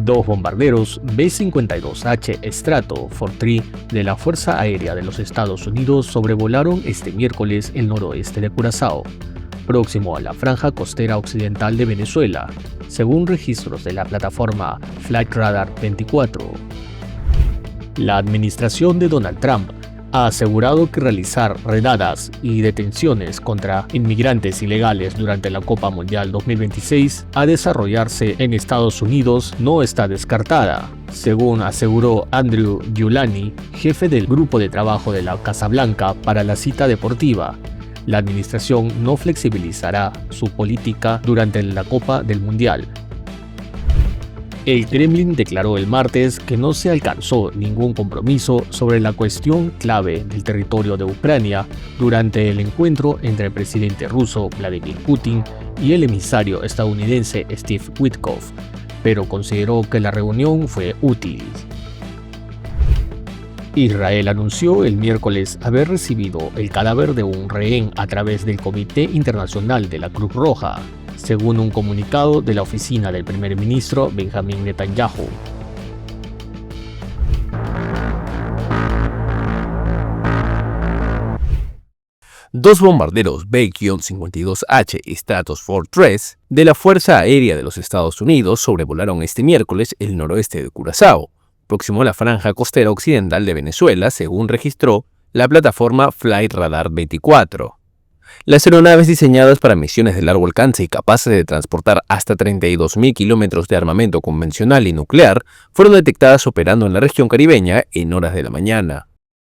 Dos bombarderos B-52H Stratofortress 3 de la Fuerza Aérea de los Estados Unidos sobrevolaron este miércoles el noroeste de Curazao, próximo a la franja costera occidental de Venezuela, según registros de la plataforma Flight Radar 24. La administración de Donald Trump ha asegurado que realizar redadas y detenciones contra inmigrantes ilegales durante la Copa Mundial 2026 a desarrollarse en Estados Unidos no está descartada, según aseguró Andrew Giuliani, jefe del grupo de trabajo de la Casa Blanca para la cita deportiva. La administración no flexibilizará su política durante la Copa del Mundial. El Kremlin declaró el martes que no se alcanzó ningún compromiso sobre la cuestión clave del territorio de Ucrania durante el encuentro entre el presidente ruso Vladimir Putin y el emisario estadounidense Steve Witkoff, pero consideró que la reunión fue útil. Israel anunció el miércoles haber recibido el cadáver de un rehén a través del Comité Internacional de la Cruz Roja, según un comunicado de la oficina del primer ministro Benjamin Netanyahu. Dos bombarderos B-52H Stratofortress 3 de la Fuerza Aérea de los Estados Unidos sobrevolaron este miércoles el noroeste de Curazao, próximo a la franja costera occidental de Venezuela, según registró la plataforma Flight Radar 24. Las aeronaves diseñadas para misiones de largo alcance y capaces de transportar hasta 32.000 kilómetros de armamento convencional y nuclear fueron detectadas operando en la región caribeña en horas de la mañana.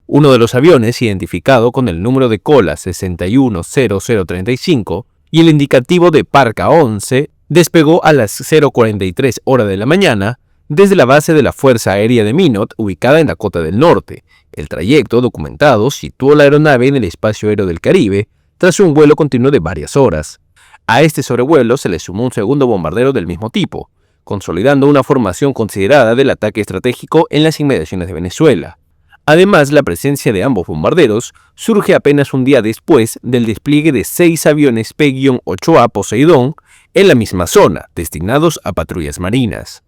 Uno de los aviones, identificado con el número de cola 610035 y el indicativo de Parca 11, despegó a las 0:43 horas de la mañana desde la base de la Fuerza Aérea de Minot, ubicada en Dakota del Norte. El trayecto documentado situó la aeronave en el espacio aéreo del Caribe, tras un vuelo continuo de varias horas. A este sobrevuelo se le sumó un segundo bombardero del mismo tipo, consolidando una formación considerada del ataque estratégico en las inmediaciones de Venezuela. Además, la presencia de ambos bombarderos surge apenas un día después del despliegue de 6 aviones P-8A Poseidón en la misma zona, destinados a patrullas marinas.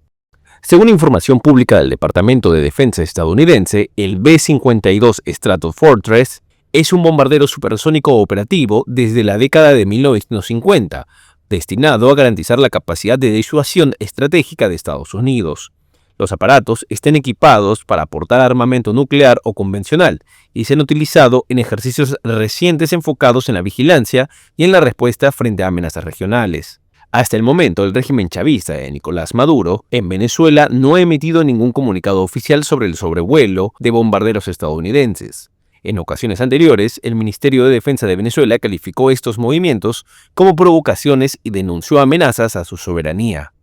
Según información pública del Departamento de Defensa estadounidense, el B-52 Stratofortress es un bombardero supersónico operativo desde la década de 1950, destinado a garantizar la capacidad de disuasión estratégica de Estados Unidos. Los aparatos están equipados para aportar armamento nuclear o convencional y se han utilizado en ejercicios recientes enfocados en la vigilancia y en la respuesta frente a amenazas regionales. Hasta el momento, el régimen chavista de Nicolás Maduro en Venezuela no ha emitido ningún comunicado oficial sobre el sobrevuelo de bombarderos estadounidenses. En ocasiones anteriores, el Ministerio de Defensa de Venezuela calificó estos movimientos como provocaciones y denunció amenazas a su soberanía.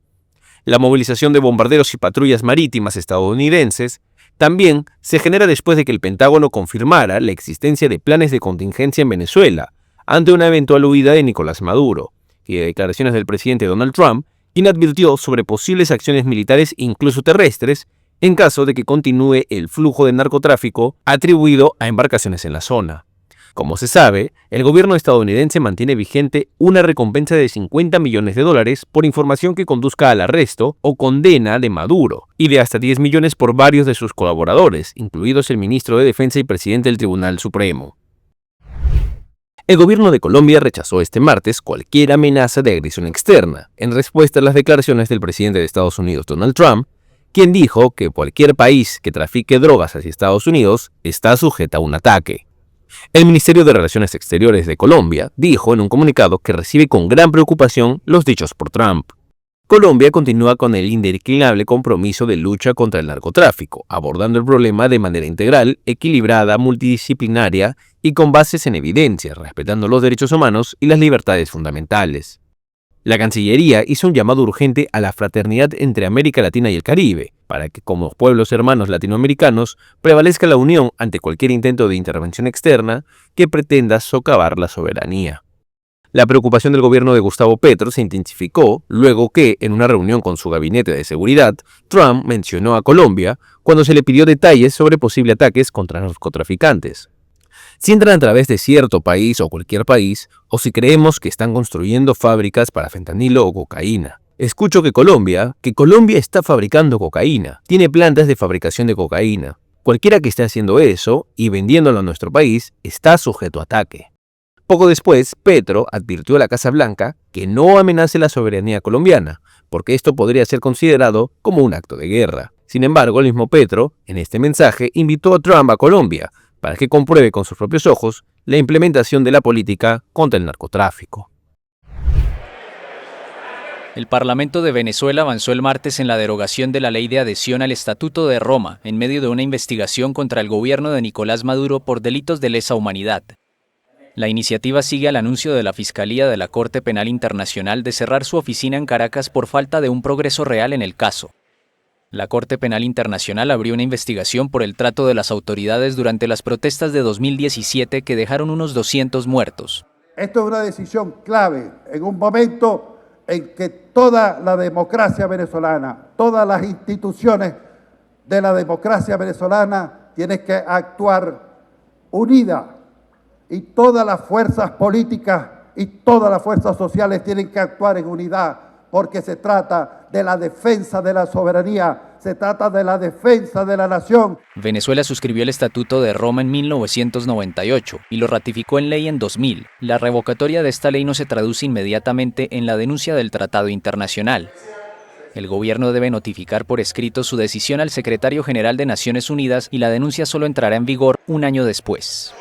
La movilización de bombarderos y patrullas marítimas estadounidenses también se genera después de que el Pentágono confirmara la existencia de planes de contingencia en Venezuela ante una eventual huida de Nicolás Maduro y de declaraciones del presidente Donald Trump, quien advirtió sobre posibles acciones militares incluso terrestres en caso de que continúe el flujo de narcotráfico atribuido a embarcaciones en la zona. Como se sabe, el gobierno estadounidense mantiene vigente una recompensa de $50 millones por información que conduzca al arresto o condena de Maduro, y de hasta 10 millones por varios de sus colaboradores, incluidos el ministro de Defensa y presidente del Tribunal Supremo. El gobierno de Colombia rechazó este martes cualquier amenaza de agresión externa, en respuesta a las declaraciones del presidente de Estados Unidos, Donald Trump, quien dijo que cualquier país que trafique drogas hacia Estados Unidos está sujeta a un ataque. El Ministerio de Relaciones Exteriores de Colombia dijo en un comunicado que recibe con gran preocupación los dichos por Trump. Colombia continúa con el indeclinable compromiso de lucha contra el narcotráfico, abordando el problema de manera integral, equilibrada, multidisciplinaria y con bases en evidencia, respetando los derechos humanos y las libertades fundamentales. La Cancillería hizo un llamado urgente a la fraternidad entre América Latina y el Caribe, para que como pueblos hermanos latinoamericanos prevalezca la unión ante cualquier intento de intervención externa que pretenda socavar la soberanía. La preocupación del gobierno de Gustavo Petro se intensificó luego que, en una reunión con su gabinete de seguridad, Trump mencionó a Colombia cuando se le pidió detalles sobre posibles ataques contra narcotraficantes. Si entran a través de cierto país o cualquier país, o si creemos que están construyendo fábricas para fentanilo o cocaína. Escucho que Colombia está fabricando cocaína, tiene plantas de fabricación de cocaína. Cualquiera que esté haciendo eso y vendiéndolo a nuestro país está sujeto a ataque. Poco después, Petro advirtió a la Casa Blanca que no amenace la soberanía colombiana, porque esto podría ser considerado como un acto de guerra. Sin embargo, el mismo Petro, en este mensaje, invitó a Trump a Colombia para que compruebe con sus propios ojos la implementación de la política contra el narcotráfico. El Parlamento de Venezuela avanzó el martes en la derogación de la ley de adhesión al Estatuto de Roma en medio de una investigación contra el gobierno de Nicolás Maduro por delitos de lesa humanidad. La iniciativa sigue al anuncio de la Fiscalía de la Corte Penal Internacional de cerrar su oficina en Caracas por falta de un progreso real en el caso. La Corte Penal Internacional abrió una investigación por el trato de las autoridades durante las protestas de 2017 que dejaron unos 200 muertos. Esto es una decisión clave en un momento en que toda la democracia venezolana, todas las instituciones de la democracia venezolana tienen que actuar unidas y todas las fuerzas políticas y todas las fuerzas sociales tienen que actuar en unidad porque se trata de la defensa de la soberanía, se trata de la defensa de la nación. Venezuela suscribió el Estatuto de Roma en 1998 y lo ratificó en ley en 2000. La revocatoria de esta ley no se traduce inmediatamente en la denuncia del Tratado Internacional. El gobierno debe notificar por escrito su decisión al secretario general de Naciones Unidas y la denuncia solo entrará en vigor un año después.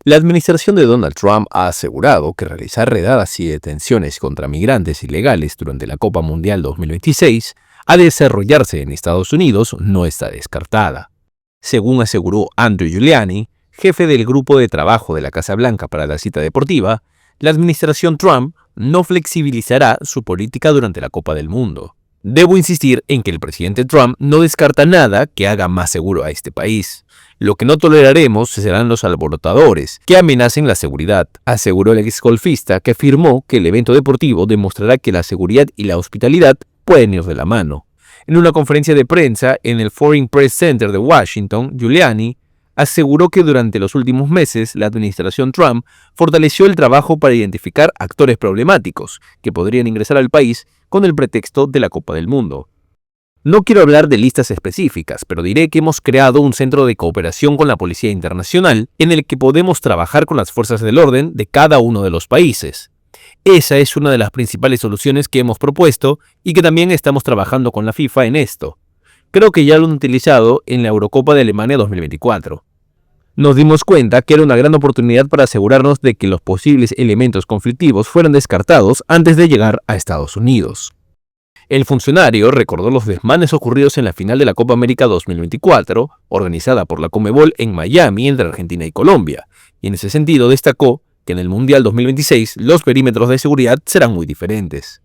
La administración de Donald Trump ha asegurado que realizar redadas y detenciones contra migrantes ilegales durante la Copa Mundial 2026 a desarrollarse en Estados Unidos no está descartada. Según aseguró Andrew Giuliani, jefe del grupo de trabajo de la Casa Blanca para la cita deportiva, la administración Trump no flexibilizará su política durante la Copa del Mundo. Debo insistir en que el presidente Trump no descarta nada que haga más seguro a este país. Lo que no toleraremos serán los alborotadores que amenacen la seguridad, aseguró el exgolfista, que afirmó que el evento deportivo demostrará que la seguridad y la hospitalidad pueden ir de la mano. En una conferencia de prensa en el Foreign Press Center de Washington, Giuliani aseguró que durante los últimos meses la administración Trump fortaleció el trabajo para identificar actores problemáticos que podrían ingresar al país con el pretexto de la Copa del Mundo. No quiero hablar de listas específicas, pero diré que hemos creado un centro de cooperación con la Policía Internacional en el que podemos trabajar con las fuerzas del orden de cada uno de los países. Esa es una de las principales soluciones que hemos propuesto y que también estamos trabajando con la FIFA en esto. Creo que ya lo han utilizado en la Eurocopa de Alemania 2024. Nos dimos cuenta que era una gran oportunidad para asegurarnos de que los posibles elementos conflictivos fueran descartados antes de llegar a Estados Unidos. El funcionario recordó los desmanes ocurridos en la final de la Copa América 2024, organizada por la Conmebol en Miami entre Argentina y Colombia, y en ese sentido destacó que en el Mundial 2026 los perímetros de seguridad serán muy diferentes.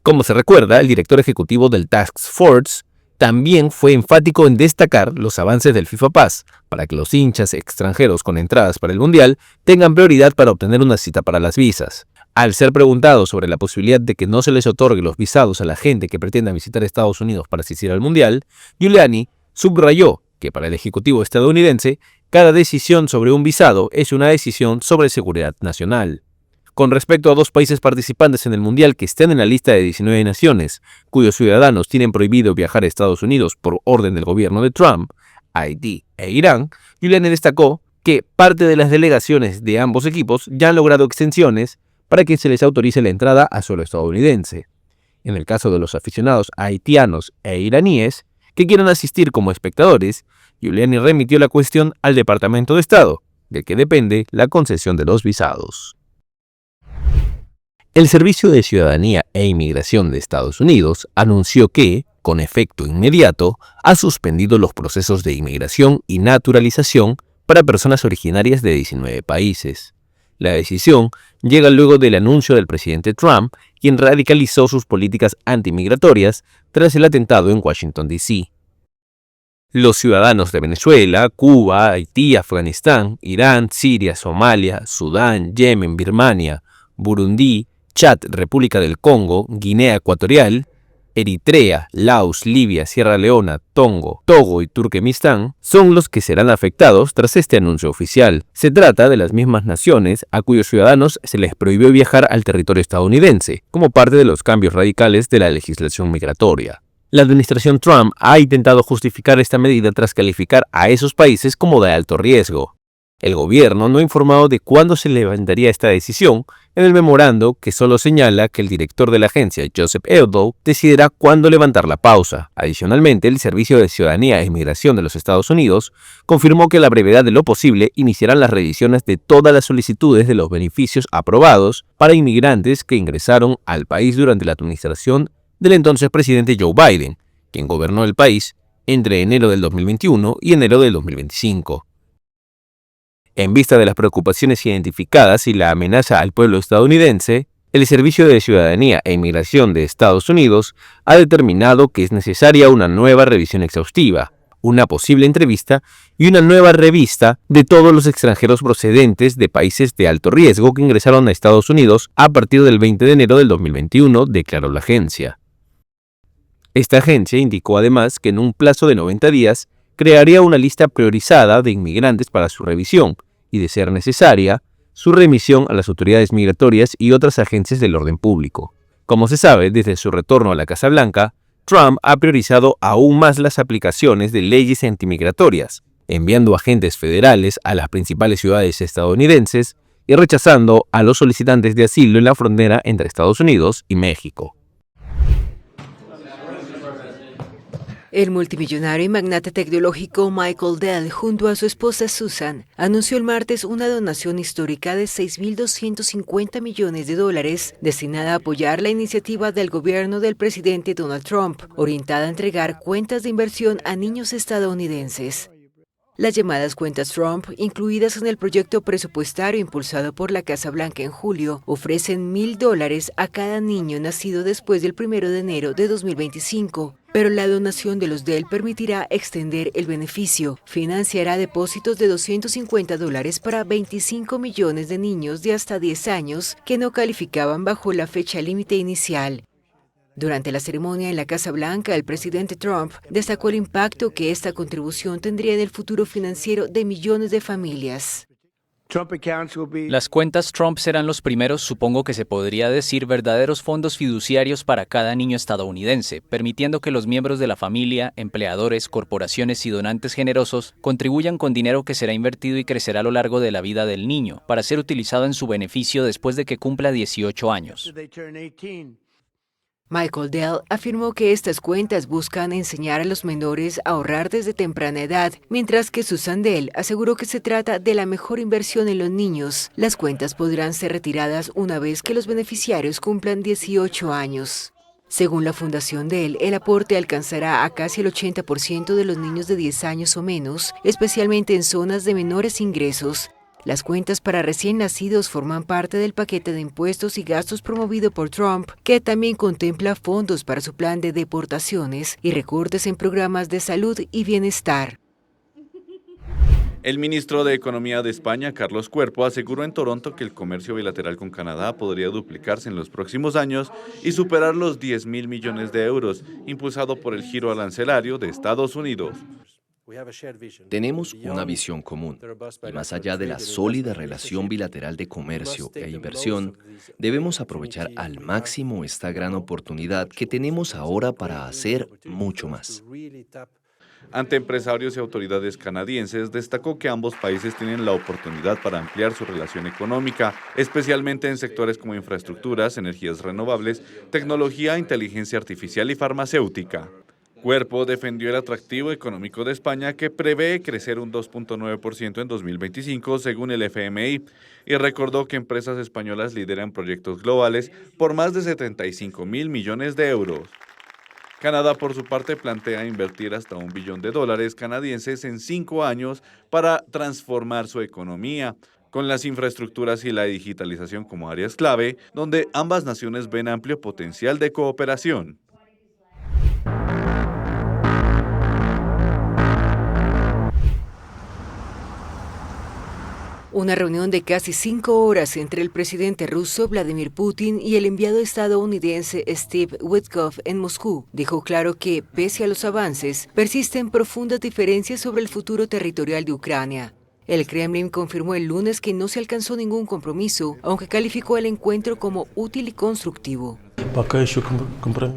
Como se recuerda, el director ejecutivo del Task Force también fue enfático en destacar los avances del FIFA Pass para que los hinchas extranjeros con entradas para el Mundial tengan prioridad para obtener una cita para las visas. Al ser preguntado sobre la posibilidad de que no se les otorgue los visados a la gente que pretenda visitar Estados Unidos para asistir al Mundial, Giuliani subrayó que para el ejecutivo estadounidense, cada decisión sobre un visado es una decisión sobre seguridad nacional. Con respecto a dos países participantes en el Mundial que estén en la lista de 19 naciones, cuyos ciudadanos tienen prohibido viajar a Estados Unidos por orden del gobierno de Trump, Haití e Irán, Giuliani destacó que parte de las delegaciones de ambos equipos ya han logrado extensiones para que se les autorice la entrada a suelo estadounidense. En el caso de los aficionados haitianos e iraníes que quieran asistir como espectadores, Giuliani remitió la cuestión al Departamento de Estado, del que depende la concesión de los visados. El Servicio de Ciudadanía e Inmigración de Estados Unidos anunció que, con efecto inmediato, ha suspendido los procesos de inmigración y naturalización para personas originarias de 19 países. La decisión llega luego del anuncio del presidente Trump, quien radicalizó sus políticas antimigratorias tras el atentado en Washington, D.C. Los ciudadanos de Venezuela, Cuba, Haití, Afganistán, Irán, Siria, Somalia, Sudán, Yemen, Birmania, Burundi, Chad, República del Congo, Guinea Ecuatorial, Eritrea, Laos, Libia, Sierra Leona, Togo y Turkmenistán son los que serán afectados tras este anuncio oficial. Se trata de las mismas naciones a cuyos ciudadanos se les prohibió viajar al territorio estadounidense, como parte de los cambios radicales de la legislación migratoria. La administración Trump ha intentado justificar esta medida tras calificar a esos países como de alto riesgo. El gobierno no ha informado de cuándo se levantaría esta decisión en el memorando, que solo señala que el director de la agencia, Joseph Eldow, decidirá cuándo levantar la pausa. Adicionalmente, el Servicio de Ciudadanía e Inmigración de los Estados Unidos confirmó que a la brevedad de lo posible iniciarán las revisiones de todas las solicitudes de los beneficios aprobados para inmigrantes que ingresaron al país durante la administración del entonces presidente Joe Biden, quien gobernó el país entre enero del 2021 y enero del 2025. En vista de las preocupaciones identificadas y la amenaza al pueblo estadounidense, el Servicio de Ciudadanía e Inmigración de Estados Unidos ha determinado que es necesaria una nueva revisión exhaustiva, una posible entrevista y una nueva revista de todos los extranjeros procedentes de países de alto riesgo que ingresaron a Estados Unidos a partir del 20 de enero del 2021, declaró la agencia. Esta agencia indicó además que en un plazo de 90 días crearía una lista priorizada de inmigrantes para su revisión y, de ser necesaria, su remisión a las autoridades migratorias y otras agencias del orden público. Como se sabe, desde su retorno a la Casa Blanca, Trump ha priorizado aún más las aplicaciones de leyes antimigratorias, enviando agentes federales a las principales ciudades estadounidenses y rechazando a los solicitantes de asilo en la frontera entre Estados Unidos y México. El multimillonario y magnate tecnológico Michael Dell, junto a su esposa Susan, anunció el martes una donación histórica de $6.250 millones destinada a apoyar la iniciativa del gobierno del presidente Donald Trump, orientada a entregar cuentas de inversión a niños estadounidenses. Las llamadas cuentas Trump, incluidas en el proyecto presupuestario impulsado por la Casa Blanca en julio, ofrecen $1,000 a cada niño nacido después del 1 de enero de 2025. Pero la donación de los Dell permitirá extender el beneficio. Financiará depósitos de $250 para 25 millones de niños de hasta 10 años que no calificaban bajo la fecha límite inicial. Durante la ceremonia en la Casa Blanca, el presidente Trump destacó el impacto que esta contribución tendría en el futuro financiero de millones de familias. Las cuentas Trump serán los primeros, supongo que se podría decir, verdaderos fondos fiduciarios para cada niño estadounidense, permitiendo que los miembros de la familia, empleadores, corporaciones y donantes generosos contribuyan con dinero que será invertido y crecerá a lo largo de la vida del niño, para ser utilizado en su beneficio después de que cumpla 18 años. Michael Dell afirmó que estas cuentas buscan enseñar a los menores a ahorrar desde temprana edad, mientras que Susan Dell aseguró que se trata de la mejor inversión en los niños. Las cuentas podrán ser retiradas una vez que los beneficiarios cumplan 18 años. Según la Fundación Dell, el aporte alcanzará a casi el 80% de los niños de 10 años o menos, especialmente en zonas de menores ingresos. Las cuentas para recién nacidos forman parte del paquete de impuestos y gastos promovido por Trump, que también contempla fondos para su plan de deportaciones y recortes en programas de salud y bienestar. El ministro de Economía de España, Carlos Cuerpo, aseguró en Toronto que el comercio bilateral con Canadá podría duplicarse en los próximos años y superar los 10.000 millones de euros, impulsado por el giro arancelario de Estados Unidos. Tenemos una visión común, y más allá de la sólida relación bilateral de comercio e inversión, debemos aprovechar al máximo esta gran oportunidad que tenemos ahora para hacer mucho más. Ante empresarios y autoridades canadienses, destacó que ambos países tienen la oportunidad para ampliar su relación económica, especialmente en sectores como infraestructuras, energías renovables, tecnología, inteligencia artificial y farmacéutica. Cuerpo defendió el atractivo económico de España, que prevé crecer un 2.9% en 2025 según el FMI, y recordó que empresas españolas lideran proyectos globales por más de 75.000 millones de euros. Canadá, por su parte, plantea invertir hasta $1 billón canadienses en 5 años para transformar su economía, con las infraestructuras y la digitalización como áreas clave, donde ambas naciones ven amplio potencial de cooperación. Una reunión de casi 5 horas entre el presidente ruso Vladimir Putin y el enviado estadounidense Steve Witkoff en Moscú dejó claro que, pese a los avances, persisten profundas diferencias sobre el futuro territorial de Ucrania. El Kremlin confirmó el lunes que no se alcanzó ningún compromiso, aunque calificó el encuentro como útil y constructivo.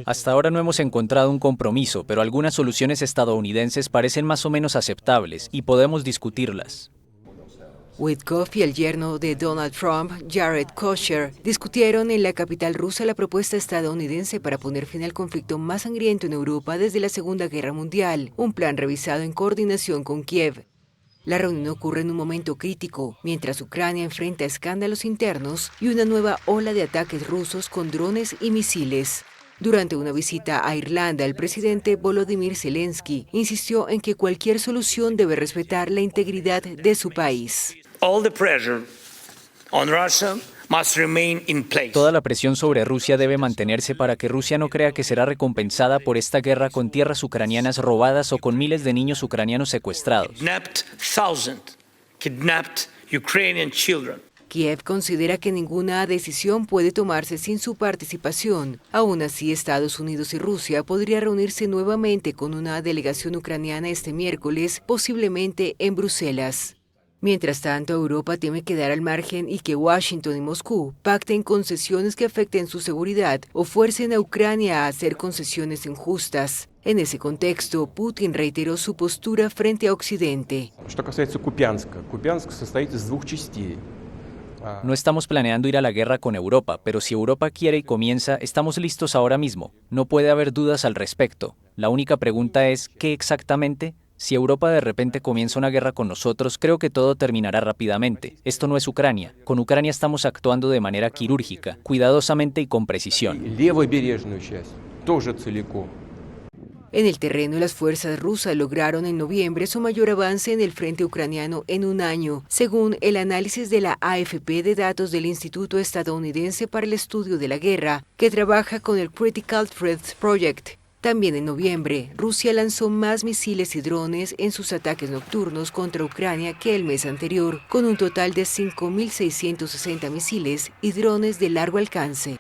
Hasta ahora no hemos encontrado un compromiso, pero algunas soluciones estadounidenses parecen más o menos aceptables y podemos discutirlas. Witkoff y el yerno de Donald Trump, Jared Kushner, discutieron en la capital rusa la propuesta estadounidense para poner fin al conflicto más sangriento en Europa desde la Segunda Guerra Mundial, un plan revisado en coordinación con Kiev. La reunión ocurre en un momento crítico, mientras Ucrania enfrenta escándalos internos y una nueva ola de ataques rusos con drones y misiles. Durante una visita a Irlanda, el presidente Volodymyr Zelensky insistió en que cualquier solución debe respetar la integridad de su país. Toda la presión sobre Rusia debe mantenerse para que Rusia no crea que será recompensada por esta guerra con tierras ucranianas robadas o con miles de niños ucranianos secuestrados. Kiev considera que ninguna decisión puede tomarse sin su participación. Aún así, Estados Unidos y Rusia podrían reunirse nuevamente con una delegación ucraniana este miércoles, posiblemente en Bruselas. Mientras tanto, Europa teme quedar al margen y que Washington y Moscú pacten concesiones que afecten su seguridad o fuercen a Ucrania a hacer concesiones injustas. En ese contexto, Putin reiteró su postura frente a Occidente. No estamos planeando ir a la guerra con Europa, pero si Europa quiere y comienza, estamos listos ahora mismo. No puede haber dudas al respecto. La única pregunta es, ¿qué exactamente? Si Europa de repente comienza una guerra con nosotros, creo que todo terminará rápidamente. Esto no es Ucrania. Con Ucrania estamos actuando de manera quirúrgica, cuidadosamente y con precisión. En el terreno, las fuerzas rusas lograron en noviembre su mayor avance en el frente ucraniano en un año, según el análisis de la AFP de datos del Instituto Estadounidense para el Estudio de la Guerra, que trabaja con el Critical Threats Project. También en noviembre, Rusia lanzó más misiles y drones en sus ataques nocturnos contra Ucrania que el mes anterior, con un total de 5.660 misiles y drones de largo alcance.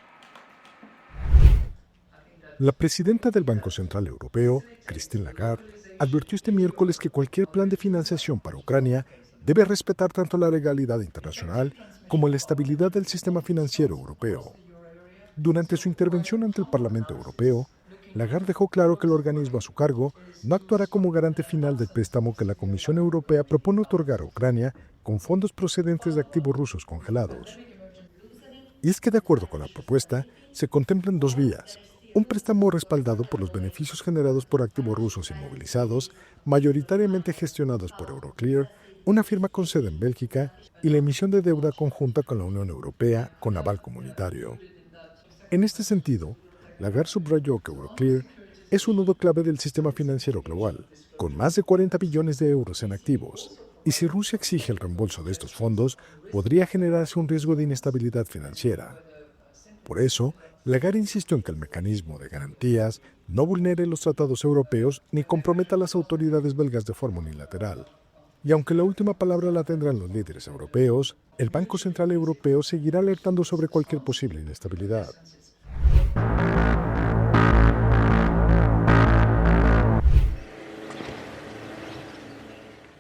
La presidenta del Banco Central Europeo, Christine Lagarde, advirtió este miércoles que cualquier plan de financiación para Ucrania debe respetar tanto la legalidad internacional como la estabilidad del sistema financiero europeo. Durante su intervención ante el Parlamento Europeo, Lagarde dejó claro que el organismo a su cargo no actuará como garante final del préstamo que la Comisión Europea propone otorgar a Ucrania con fondos procedentes de activos rusos congelados. Y es que, de acuerdo con la propuesta, se contemplan dos vías: un préstamo respaldado por los beneficios generados por activos rusos inmovilizados, mayoritariamente gestionados por Euroclear, una firma con sede en Bélgica, y la emisión de deuda conjunta con la Unión Europea con aval comunitario. En este sentido, Lagarde subrayó que Euroclear es un nodo clave del sistema financiero global, con más de 40 billones de euros en activos, y si Rusia exige el reembolso de estos fondos, podría generarse un riesgo de inestabilidad financiera. Por eso, Lagarde insistió en que el mecanismo de garantías no vulnere los tratados europeos ni comprometa a las autoridades belgas de forma unilateral. Y aunque la última palabra la tendrán los líderes europeos, el Banco Central Europeo seguirá alertando sobre cualquier posible inestabilidad.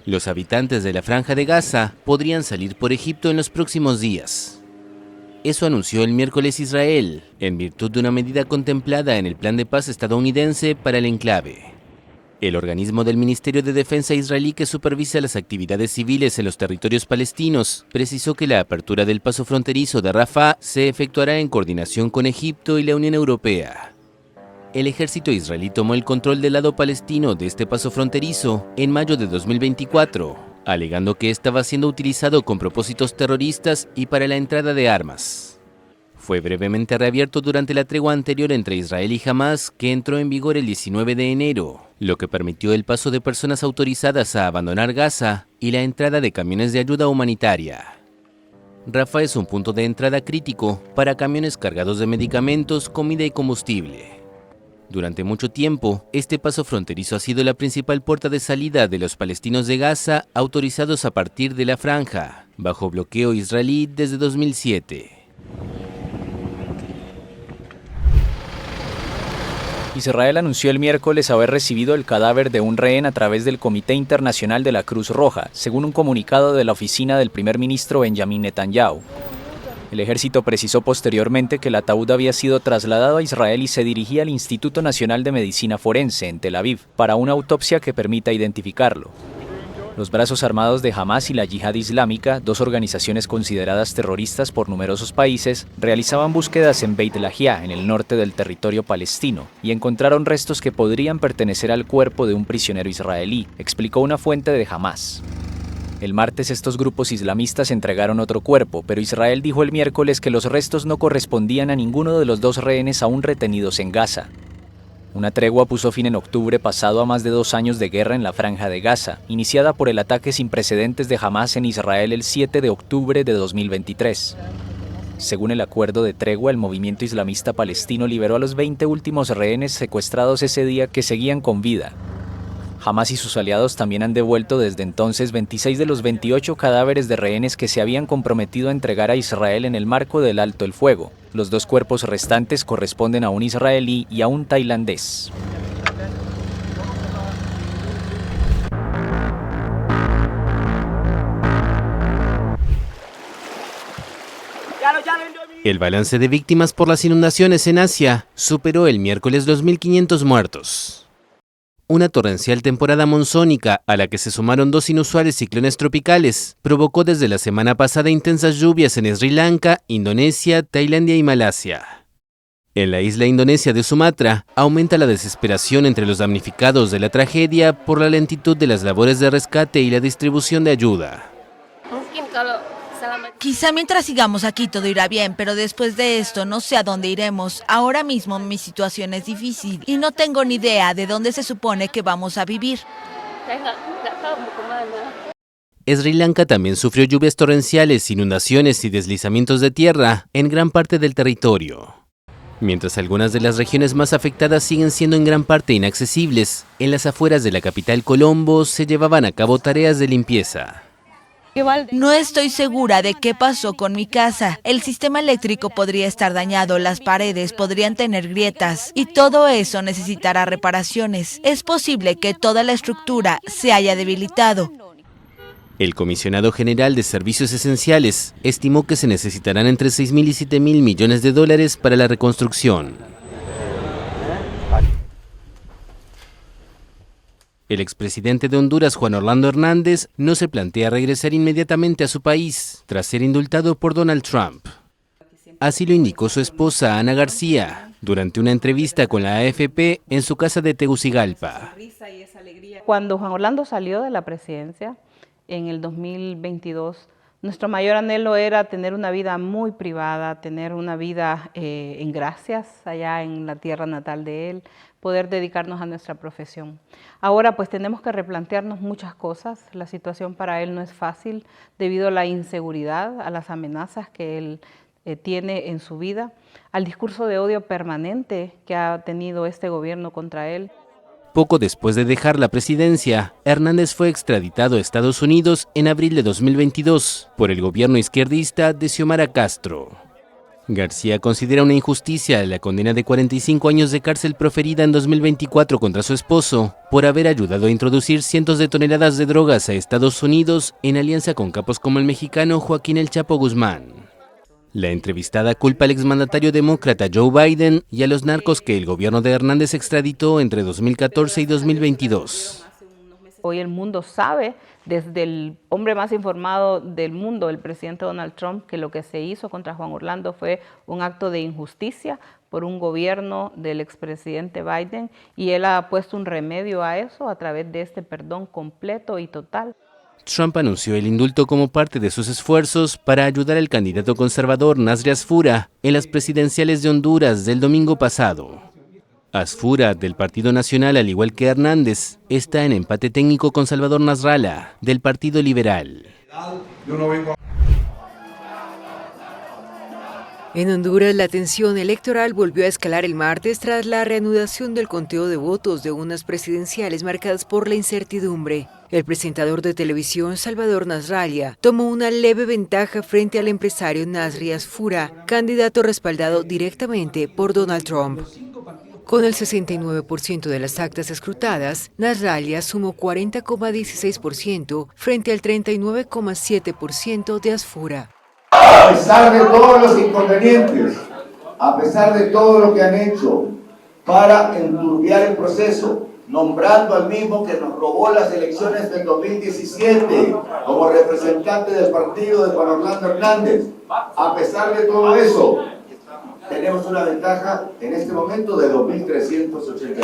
Los habitantes de la Franja de Gaza podrían salir por Egipto en los próximos días. Eso anunció el miércoles Israel, en virtud de una medida contemplada en el Plan de Paz estadounidense para el enclave. El organismo del Ministerio de Defensa israelí que supervisa las actividades civiles en los territorios palestinos precisó que la apertura del paso fronterizo de Rafah se efectuará en coordinación con Egipto y la Unión Europea. El ejército israelí tomó el control del lado palestino de este paso fronterizo en mayo de 2024, alegando que estaba siendo utilizado con propósitos terroristas y para la entrada de armas. Fue brevemente reabierto durante la tregua anterior entre Israel y Hamás, que entró en vigor el 19 de enero, lo que permitió el paso de personas autorizadas a abandonar Gaza y la entrada de camiones de ayuda humanitaria. Rafah es un punto de entrada crítico para camiones cargados de medicamentos, comida y combustible. Durante mucho tiempo, este paso fronterizo ha sido la principal puerta de salida de los palestinos de Gaza autorizados a partir de la franja, bajo bloqueo israelí desde 2007. Israel anunció el miércoles haber recibido el cadáver de un rehén a través del Comité Internacional de la Cruz Roja, según un comunicado de la oficina del primer ministro Benjamin Netanyahu. El ejército precisó posteriormente que el ataúd había sido trasladado a Israel y se dirigía al Instituto Nacional de Medicina Forense, en Tel Aviv, para una autopsia que permita identificarlo. Los brazos armados de Hamas y la Yihad Islámica, dos organizaciones consideradas terroristas por numerosos países, realizaban búsquedas en Beit Lahia, en el norte del territorio palestino, y encontraron restos que podrían pertenecer al cuerpo de un prisionero israelí, explicó una fuente de Hamas. El martes estos grupos islamistas entregaron otro cuerpo, pero Israel dijo el miércoles que los restos no correspondían a ninguno de los dos rehenes aún retenidos en Gaza. Una tregua puso fin en octubre pasado a más de 2 años de guerra en la Franja de Gaza, iniciada por el ataque sin precedentes de Hamas en Israel el 7 de octubre de 2023. Según el acuerdo de tregua, el movimiento islamista palestino liberó a los 20 últimos rehenes secuestrados ese día que seguían con vida. Hamas y sus aliados también han devuelto desde entonces 26 de los 28 cadáveres de rehenes que se habían comprometido a entregar a Israel en el marco del alto el fuego. Los 2 cuerpos restantes corresponden a un israelí y a un tailandés. El balance de víctimas por las inundaciones en Asia superó el miércoles 2.500 muertos. Una torrencial temporada monzónica, a la que se sumaron 2 inusuales ciclones tropicales, provocó desde la semana pasada intensas lluvias en Sri Lanka, Indonesia, Tailandia y Malasia. En la isla indonesia de Sumatra, aumenta la desesperación entre los damnificados de la tragedia por la lentitud de las labores de rescate y la distribución de ayuda. Quizá mientras sigamos aquí todo irá bien, pero después de esto no sé a dónde iremos. Ahora mismo mi situación es difícil y no tengo ni idea de dónde se supone que vamos a vivir. Sri Lanka también sufrió lluvias torrenciales, inundaciones y deslizamientos de tierra en gran parte del territorio. Mientras algunas de las regiones más afectadas siguen siendo en gran parte inaccesibles, en las afueras de la capital Colombo se llevaban a cabo tareas de limpieza. No estoy segura de qué pasó con mi casa. El sistema eléctrico podría estar dañado, las paredes podrían tener grietas y todo eso necesitará reparaciones. Es posible que toda la estructura se haya debilitado. El comisionado general de Servicios Esenciales estimó que se necesitarán entre 6.000 y 7.000 millones de dólares para la reconstrucción. El expresidente de Honduras, Juan Orlando Hernández, no se plantea regresar inmediatamente a su país, tras ser indultado por Donald Trump. Así lo indicó su esposa, Ana García, durante una entrevista con la AFP en su casa de Tegucigalpa. Cuando Juan Orlando salió de la presidencia, en el 2022, nuestro mayor anhelo era tener una vida muy privada, tener una vida en gracias, allá en la tierra natal de él, poder dedicarnos a nuestra profesión. Ahora pues tenemos que replantearnos muchas cosas. La situación para él no es fácil debido a la inseguridad, a las amenazas que él tiene en su vida, al discurso de odio permanente que ha tenido este gobierno contra él. Poco después de dejar la presidencia, Hernández fue extraditado a Estados Unidos en abril de 2022 por el gobierno izquierdista de Xiomara Castro. García considera una injusticia la condena de 45 años de cárcel proferida en 2024 contra su esposo por haber ayudado a introducir cientos de toneladas de drogas a Estados Unidos en alianza con capos como el mexicano Joaquín El Chapo Guzmán. La entrevistada culpa al exmandatario demócrata Joe Biden y a los narcos que el gobierno de Hernández extraditó entre 2014 y 2022. Hoy el mundo sabe, desde el hombre más informado del mundo, el presidente Donald Trump, que lo que se hizo contra Juan Orlando fue un acto de injusticia por un gobierno del expresidente Biden, y él ha puesto un remedio a eso a través de este perdón completo y total. Trump anunció el indulto como parte de sus esfuerzos para ayudar al candidato conservador Nasri Asfura en las presidenciales de Honduras del domingo pasado. Asfura, del Partido Nacional, al igual que Hernández, está en empate técnico con Salvador Nasralla, del Partido Liberal. En Honduras, la tensión electoral volvió a escalar el martes tras la reanudación del conteo de votos de unas presidenciales marcadas por la incertidumbre. El presentador de televisión Salvador Nasrallah tomó una leve ventaja frente al empresario Nasri Asfura, candidato respaldado directamente por Donald Trump. Con el 69% de las actas escrutadas, Nasrallah sumó 40,16% frente al 39,7% de Asfura. A pesar de todos los inconvenientes, a pesar de todo lo que han hecho para enturbiar el proceso, nombrando al mismo que nos robó las elecciones del 2017 como representante del partido de Juan Orlando Hernández, a pesar de todo eso, tenemos una ventaja en este momento de 2.382.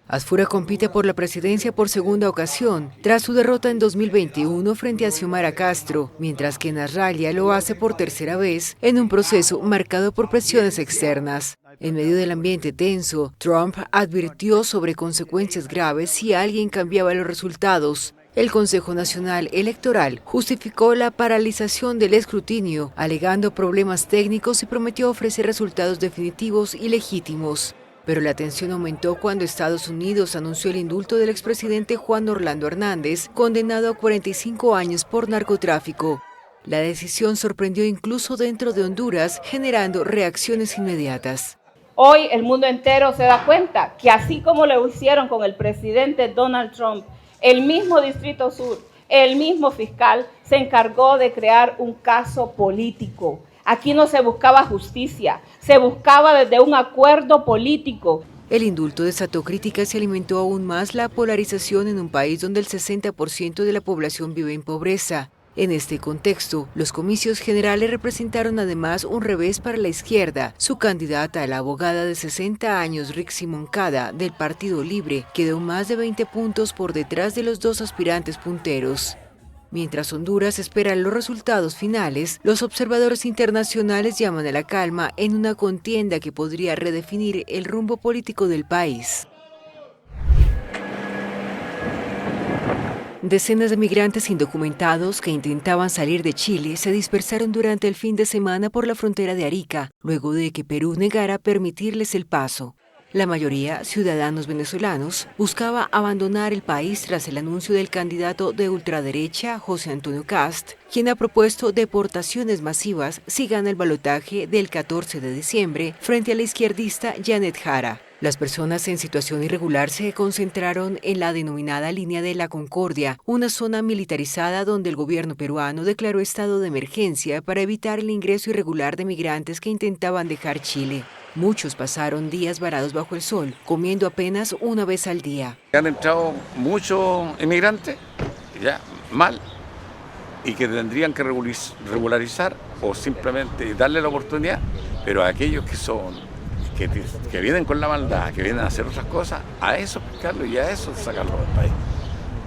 Asfura compite por la presidencia por segunda ocasión, tras su derrota en 2021 frente a Xiomara Castro, mientras que Nasrallah lo hace por tercera vez en un proceso marcado por presiones externas. En medio del ambiente tenso, Trump advirtió sobre consecuencias graves si alguien cambiaba los resultados. El Consejo Nacional Electoral justificó la paralización del escrutinio, alegando problemas técnicos y prometió ofrecer resultados definitivos y legítimos. Pero la tensión aumentó cuando Estados Unidos anunció el indulto del expresidente Juan Orlando Hernández, condenado a 45 años por narcotráfico. La decisión sorprendió incluso dentro de Honduras, generando reacciones inmediatas. Hoy el mundo entero se da cuenta que así como lo hicieron con el presidente Donald Trump, el mismo Distrito Sur, el mismo fiscal, se encargó de crear un caso político. Aquí no se buscaba justicia, se buscaba desde un acuerdo político. El indulto desató críticas y alimentó aún más la polarización en un país donde el 60% de la población vive en pobreza. En este contexto, los comicios generales representaron además un revés para la izquierda. Su candidata, la abogada de 60 años Rixi Moncada, del Partido Libre, quedó más de 20 puntos por detrás de los dos aspirantes punteros. Mientras Honduras espera los resultados finales, los observadores internacionales llaman a la calma en una contienda que podría redefinir el rumbo político del país. Decenas de migrantes indocumentados que intentaban salir de Chile se dispersaron durante el fin de semana por la frontera de Arica, luego de que Perú negara permitirles el paso. La mayoría, ciudadanos venezolanos, buscaba abandonar el país tras el anuncio del candidato de ultraderecha, José Antonio Kast, quien ha propuesto deportaciones masivas si gana el balotaje del 14 de diciembre frente a la izquierdista Janet Jara. Las personas en situación irregular se concentraron en la denominada Línea de la Concordia, una zona militarizada donde el gobierno peruano declaró estado de emergencia para evitar el ingreso irregular de migrantes que intentaban dejar Chile. Muchos pasaron días varados bajo el sol, comiendo apenas una vez al día. Han entrado muchos inmigrantes, ya mal, y que tendrían que regularizar o simplemente darle la oportunidad, pero a aquellos que vienen con la maldad, que vienen a hacer otras cosas, a eso pescarlo y a eso sacarlo del país.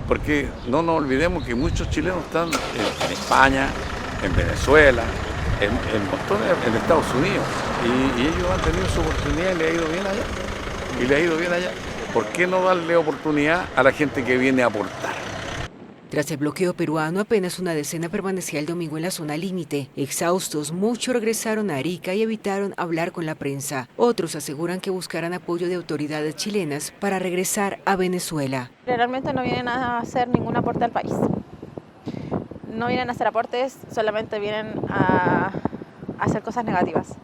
Porque no nos olvidemos que muchos chilenos están en España, en Venezuela, en Estados Unidos, y ellos han tenido su oportunidad y le ha ido bien allá. ¿Por qué no darle oportunidad a la gente que viene a aportar? Tras el bloqueo peruano, apenas una decena permanecía el domingo en la zona límite. Exhaustos, muchos regresaron a Arica y evitaron hablar con la prensa. Otros aseguran que buscarán apoyo de autoridades chilenas para regresar a Venezuela. Realmente no vienen a hacer ningún aporte al país. No vienen a hacer aportes, solamente vienen a hacer cosas negativas.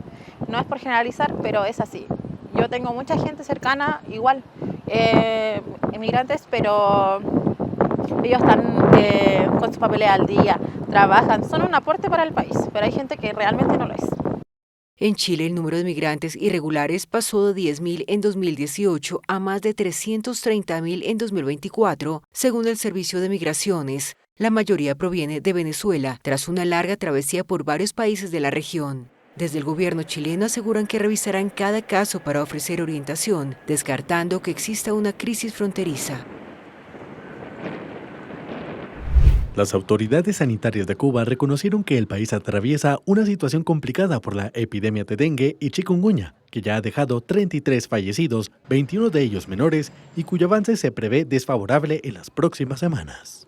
No es por generalizar, pero es así. Yo tengo mucha gente cercana, igual, inmigrantes, pero ellos están con sus papeles al día, trabajan, son un aporte para el país, pero hay gente que realmente no lo es. En Chile, el número de migrantes irregulares pasó de 10.000 en 2018 a más de 330.000 en 2024, según el Servicio de Migraciones. La mayoría proviene de Venezuela, tras una larga travesía por varios países de la región. Desde el gobierno chileno aseguran que revisarán cada caso para ofrecer orientación, descartando que exista una crisis fronteriza. Las autoridades sanitarias de Cuba reconocieron que el país atraviesa una situación complicada por la epidemia de dengue y chikungunya, que ya ha dejado 33 fallecidos, 21 de ellos menores, y cuyo avance se prevé desfavorable en las próximas semanas.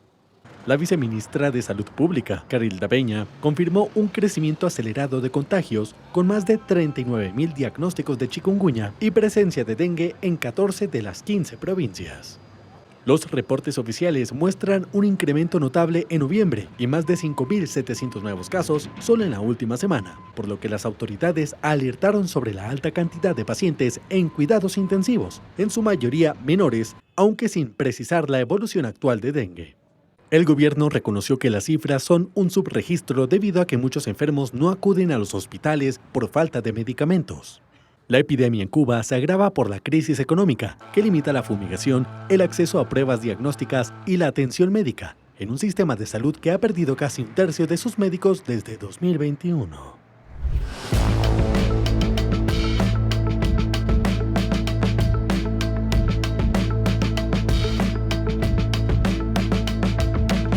La viceministra de Salud Pública, Carilda Peña, confirmó un crecimiento acelerado de contagios con más de 39.000 diagnósticos de chikungunya y presencia de dengue en 14 de las 15 provincias. Los reportes oficiales muestran un incremento notable en noviembre y más de 5.700 nuevos casos solo en la última semana, por lo que las autoridades alertaron sobre la alta cantidad de pacientes en cuidados intensivos, en su mayoría menores, aunque sin precisar la evolución actual de dengue. El gobierno reconoció que las cifras son un subregistro debido a que muchos enfermos no acuden a los hospitales por falta de medicamentos. La epidemia en Cuba se agrava por la crisis económica, que limita la fumigación, el acceso a pruebas diagnósticas y la atención médica, en un sistema de salud que ha perdido casi un tercio de sus médicos desde 2021.